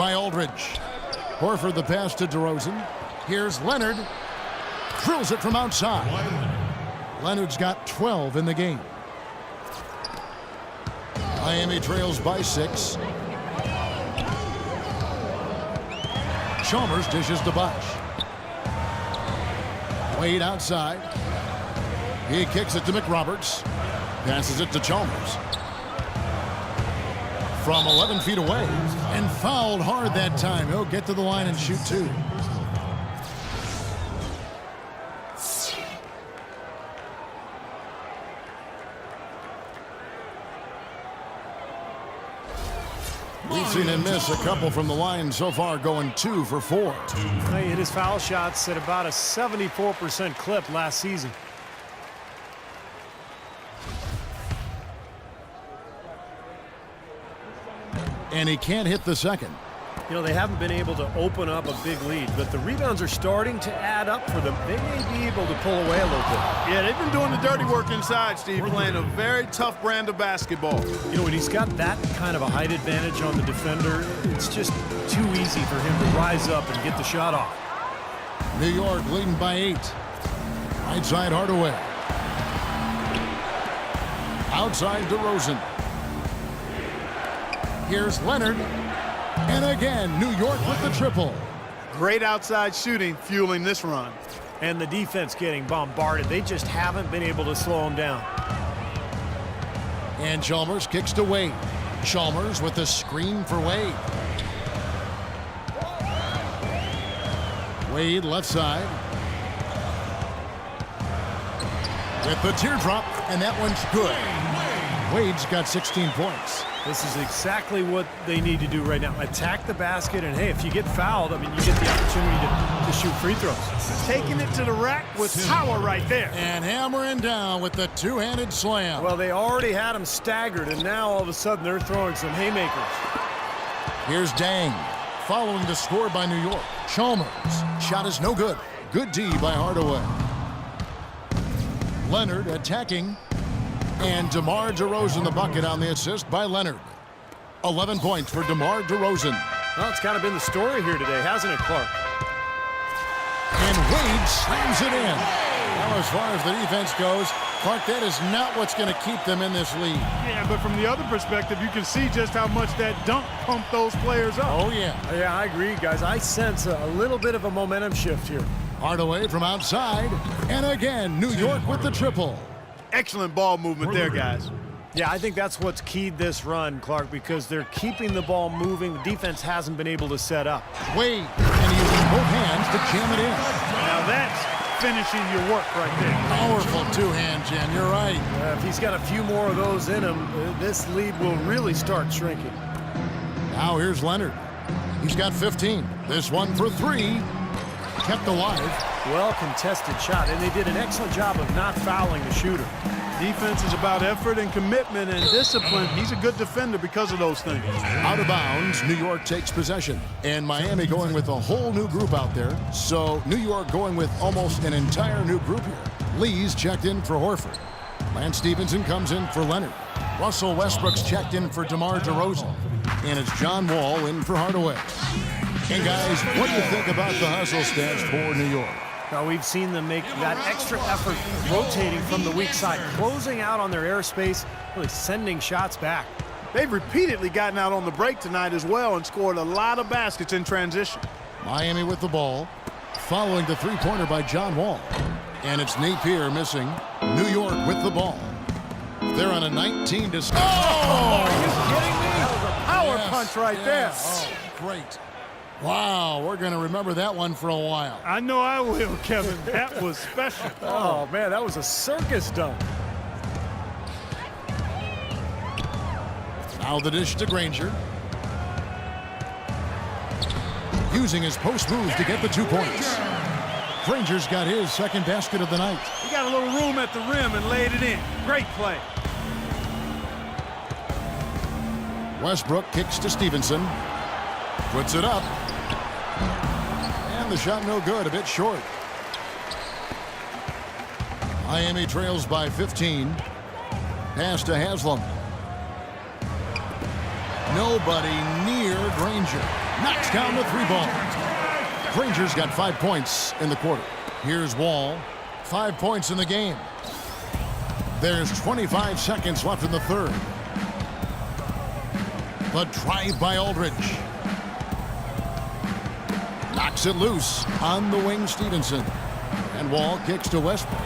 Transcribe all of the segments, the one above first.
by Aldridge. Horford the pass to DeRozan. Here's Leonard. Drills it from outside. Leonard's got 12 in the game. Miami trails by 6. Chalmers dishes to Bosh. Wade outside. He kicks it to McRoberts. Passes it to Chalmers. From 11 feet away. And fouled hard that time. He'll get to the line and shoot 2. We've seen him miss a couple from the line so far, going 2 for 4. He hit his foul shots at about a 74% clip last season. And he can't hit the second. You know, they haven't been able to open up a big lead, but the rebounds are starting to add up for them. They may be able to pull away a little bit. Yeah, they've been doing the dirty work inside, Steve, playing a very tough brand of basketball. You know, when he's got that kind of a height advantage on the defender, it's just too easy for him to rise up and get the shot off. New York leading by 8. Right side Hardaway. Outside DeRozan. Here's Leonard. And again, New York with the triple. Great outside shooting fueling this run. And the defense getting bombarded. They just haven't been able to slow him down. And Chalmers kicks to Wade. Chalmers with the screen for Wade. Wade left side. With the teardrop, and that one's good. Wade's got 16 points. This is exactly what they need to do right now. Attack the basket, and hey, if you get fouled, I mean, you get the opportunity to shoot free throws. Taking it to the rack with power right there. And hammering down with the two-handed slam. Well, they already had him staggered, and now all of a sudden they're throwing some haymakers. Here's Dang, following the score by New York. Chalmers, shot is no good. Good D by Hardaway. Leonard attacking. And DeMar DeRozan the bucket on the assist by Leonard. 11 points for DeMar DeRozan. Well, it's kind of been the story here today, hasn't it, Clark? And Wade slams it in. Now, as far as the defense goes, Clark, that is not what's going to keep them in this league. Yeah, but from the other perspective, you can see just how much that dunk pumped those players up. Oh, yeah. Yeah, I agree, guys. I sense a little bit of a momentum shift here. Hardaway from outside. And again, New York with the triple. Excellent ball movement there, guys. Yeah, I think that's what's keyed this run, Clark, because they're keeping the ball moving. The defense hasn't been able to set up. Wade, and he uses both hands to jam it in. Now that's finishing your work right there. Powerful two-hand jam, you're right. If he's got a few more of those in him, this lead will really start shrinking. Now here's Leonard. He's got 15. This one for 3. Kept alive. Well contested shot, and they did an excellent job of not fouling the shooter. Defense is about effort and commitment and discipline. He's a good defender because of those things. Out of bounds, New York takes possession. And Miami going with a whole new group out there. So New York going with almost an entire new group here. Lee's checked in for Horford. Lance Stevenson comes in for Leonard. Russell Westbrook's checked in for DeMar DeRozan. And it's John Wall in for Hardaway. And guys, what do you think about the hustle stats for New York? Now, we've seen them make that extra effort rotating from the weak side, closing out on their airspace, really sending shots back. They've repeatedly gotten out on the break tonight as well and scored a lot of baskets in transition. Miami with the ball, following the three-pointer by John Wall. And it's Napier missing. New York with the ball. They're on a 19 to... Oh! Are you kidding me? That was a power punch right there. Oh, great. Wow, we're going to remember that one for a while. I know I will, Kevin. That was special. Oh, man, that was a circus dunk. Now the dish to Granger. Using his post moves to get the 2 points. Granger's got his second basket of the night. He got a little room at the rim and laid it in. Great play. Westbrook kicks to Stevenson. Puts it up. And the shot no good, a bit short. Miami trails by 15. Pass to Haslam. Nobody near Granger. Knocks down the 3-ball. Granger's got 5 points in the quarter. Here's Wall. 5 points in the game. There's 25 seconds left in the third. The drive by Aldridge. Knocks it loose on the wing, Stevenson. And Wall kicks to Westbrook.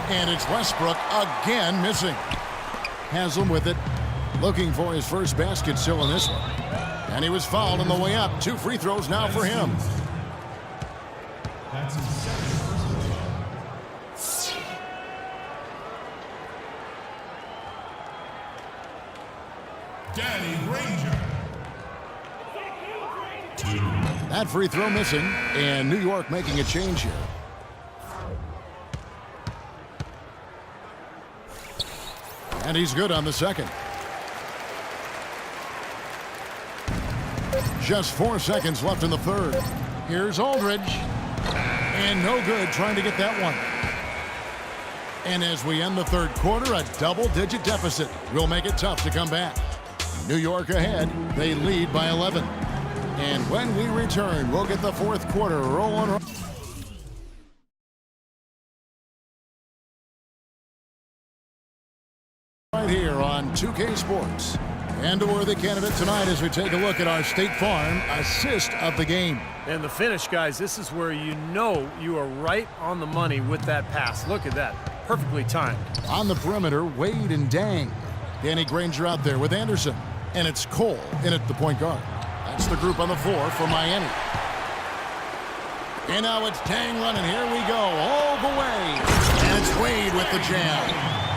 And it's Westbrook again missing. Haslam with it, looking for his first basket still in this one. And he was fouled on the way up. 2 free throws now for him. Danny Granger. That free throw missing, and New York making a change here. And he's good on the second. Just 4 seconds left in the third. Here's Aldridge. And no good trying to get that one. And as we end the third quarter, a double-digit deficit will make it tough to come back. New York ahead. They lead by 11. And when we return, we'll get the fourth quarter rolling. Right here on 2K Sports. And a worthy candidate tonight as we take a look at our State Farm assist of the game. And the finish, guys, this is where you know you are right on the money with that pass. Look at that. Perfectly timed. On the perimeter, Wade and Dang. Danny Granger out there with Anderson. And it's Cole in at the point guard. That's the group on the floor for Miami. And now it's Dang running. Here we go. All the way. And it's Wade with the jam.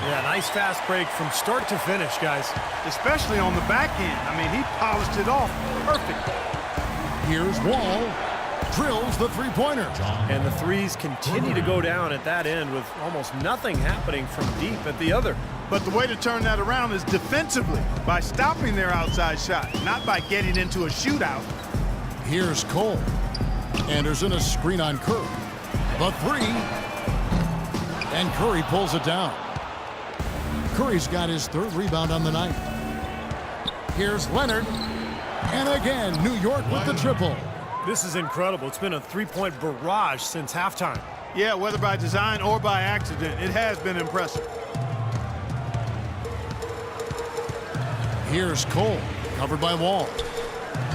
Yeah, nice fast break from start to finish, guys. Especially on the back end. I mean, he polished it off perfect. Here's Wall. Drills the three-pointer. And the threes continue to go down at that end with almost nothing happening from deep at the other. But the way to turn that around is defensively, by stopping their outside shot, not by getting into a shootout. Here's Cole. Anderson a screen on Curry. The three. And Curry pulls it down. Curry's got his third rebound on the night. Here's Leonard. And again, New York with the triple. This is incredible. It's been a three-point barrage since halftime. Yeah, whether by design or by accident, it has been impressive. Here's Cole, covered by Wall.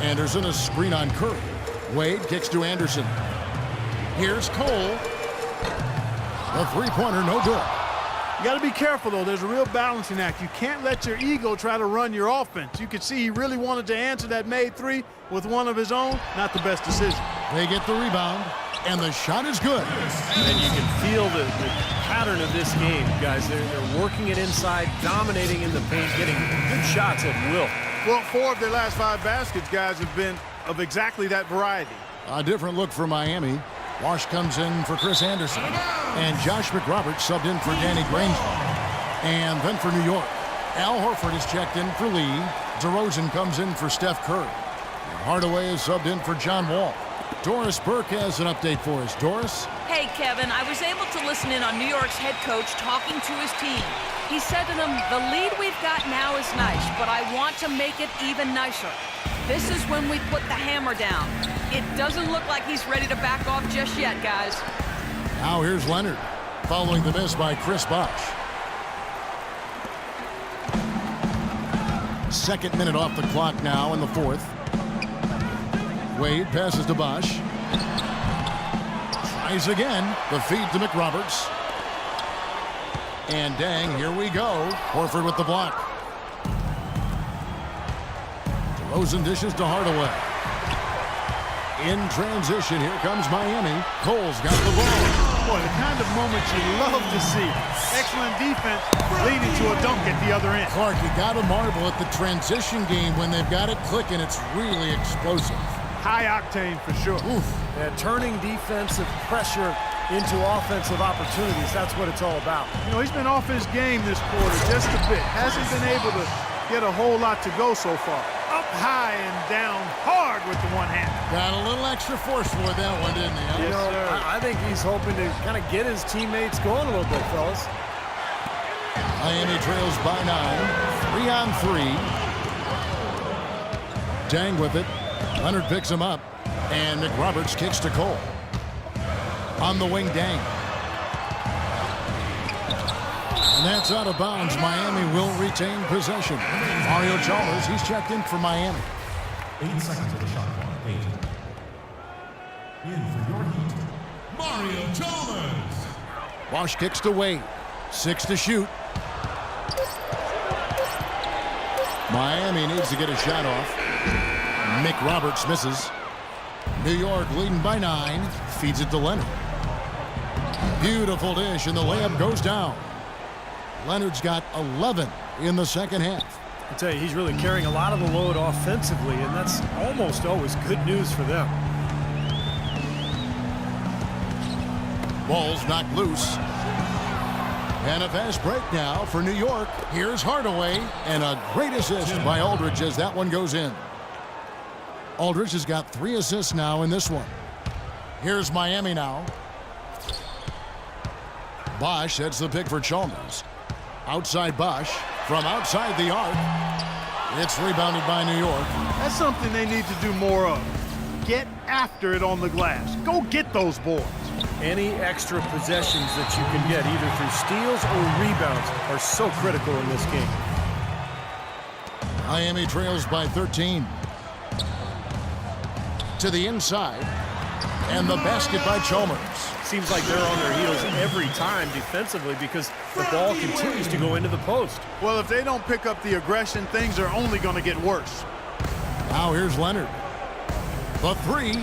Anderson a screen on Curry. Wade kicks to Anderson. Here's Cole. The three-pointer, no good. You got to be careful, though. There's a real balancing act. You can't let your ego try to run your offense. You could see he really wanted to answer that made three with one of his own. Not the best decision. They get the rebound, and the shot is good. And you can feel the pattern of this game, guys. They're working it inside, dominating in the paint, getting good shots at will. Well, 4 of their last 5 baskets, guys, have been of exactly that variety. A different look for Miami. Wash comes in for Chris Anderson. And Josh McRoberts subbed in for Danny Granger. And then for New York, Al Horford is checked in for Lee. DeRozan comes in for Steph Curry. And Hardaway is subbed in for John Wall. Doris Burke has an update for us. Doris? Hey, Kevin, I was able to listen in on New York's head coach talking to his team. He said to them, the lead we've got now is nice, but I want to make it even nicer. This is when we put the hammer down. It doesn't look like he's ready to back off just yet, guys. Now here's Leonard, following the miss by Chris Bosh. Second minute off the clock now in the fourth. Wade passes to Bosh. Tries again. The feed to McRoberts. And Dang, here we go. Horford with the block. DeRozan dishes to Hardaway. In transition, here comes Miami. Cole's got the ball. Boy, the kind of moment you love to see. Excellent defense leading to a dunk at the other end. Clark, you got to marvel at the transition game when they've got it clicking. It's really explosive. High octane for sure. Oof. And turning defensive pressure into offensive opportunities, that's what it's all about. You know, he's been off his game this quarter just a bit. Hasn't been able to get a whole lot to go so far. Up high and down hard with the one hand. Got a little extra force for that one, didn't he? You know, I think he's hoping to kind of get his teammates going a little bit, fellas. Miami trails by 9. 3-on-3. Dang with it. Leonard picks him up, and McRoberts kicks to Cole. On the wing, Dang. And that's out of bounds. Miami will retain possession. Mario Chalmers, he's checked in for Miami. 8 seconds of the shot clock. 8. In for your heat, Mario Chalmers. Bosch kicks to Wade. 6 to shoot. Miami needs to get a shot off. McRoberts misses. New York leading by 9. Feeds it to Leonard. Beautiful dish, and the layup goes down. Leonard's got 11 in the second half. I tell you, he's really carrying a lot of the load offensively, and that's almost always good news for them. Ball's knocked loose. And a fast break now for New York. Here's Hardaway, and a great assist by Aldridge as that one goes in. Aldridge has got 3 assists now in this one. Here's Miami now. Bosch sets the pick for Chalmers. Outside Bosch from outside the arc. It's rebounded by New York. That's something they need to do more of. Get after it on the glass. Go get those boards. Any extra possessions that you can get, either through steals or rebounds, are so critical in this game. Miami trails by 13. To the inside. And the basket by Chalmers. Seems like they're on their heels every time defensively because the ball continues to go into the post. Well, if they don't pick up the aggression, things are only going to get worse. Now here's Leonard. The 3.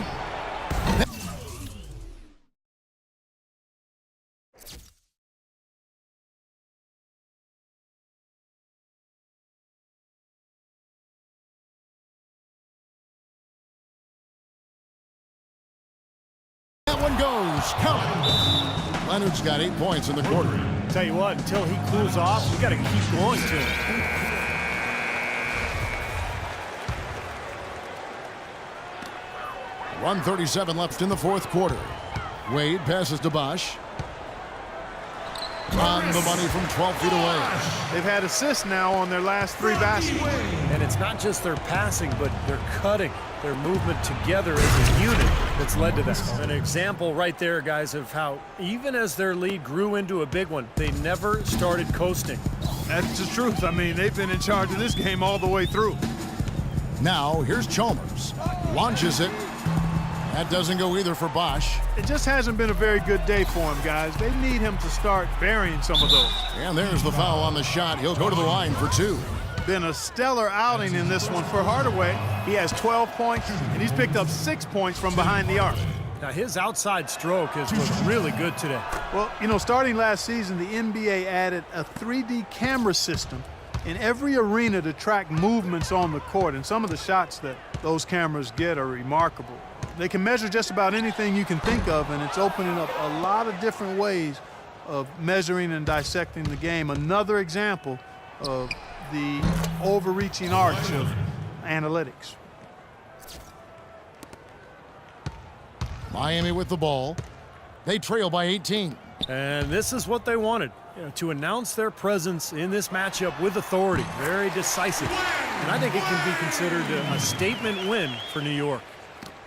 That one goes. Count it. Leonard's got 8 points in the quarter. Tell you what, until he cools off, we got to keep going to him. 1:37 left in the fourth quarter. Wade passes to Bosch. On the money from 12 feet away. They've had assists now on their last 3 baskets. And it's not just their passing, but their cutting, their movement together as a unit that's led to that. An example right there, guys, of how even as their lead grew into a big one, they never started coasting. That's the truth. I mean, they've been in charge of this game all the way through. Now here's Chalmers. Launches it. That doesn't go either for Bosch. It just hasn't been a very good day for him, guys. They need him to start burying some of those. And there's the foul on the shot. He'll go to the line for 2. Been a stellar outing in this one for Hardaway. He has 12 points, and he's picked up 6 points from behind the arc. Now, his outside stroke has looked really good today. Well, you know, starting last season, the NBA added a 3D camera system in every arena to track movements on the court, and some of the shots that those cameras get are remarkable. They can measure just about anything you can think of, and it's opening up a lot of different ways of measuring and dissecting the game. Another example of the overreaching arch of analytics. Miami with the ball. They trail by 18. And this is what they wanted, to announce their presence in this matchup with authority. Very decisive. And I think it can be considered a statement win for New York.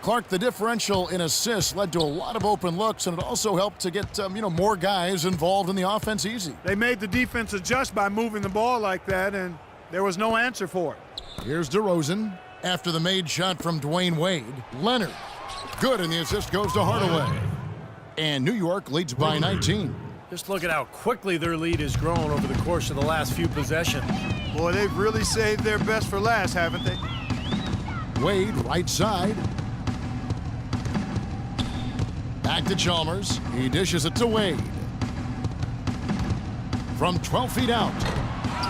Clark, the differential in assists led to a lot of open looks, and it also helped to get more guys involved in the offense easy. They made the defense adjust by moving the ball like that, and there was no answer for it. Here's DeRozan after the made shot from Dwayne Wade. Leonard, good, and the assist goes to Hardaway. And New York leads by 19. Just look at how quickly their lead has grown over the course of the last few possessions. Boy, they've really saved their best for last, haven't they? Wade, right side. Back to Chalmers. He dishes it to Wade. From 12 feet out.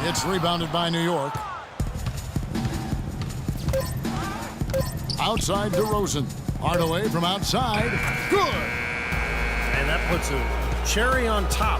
It's rebounded by New York. Outside DeRozan. Hardaway from outside. Good. And that puts a cherry on top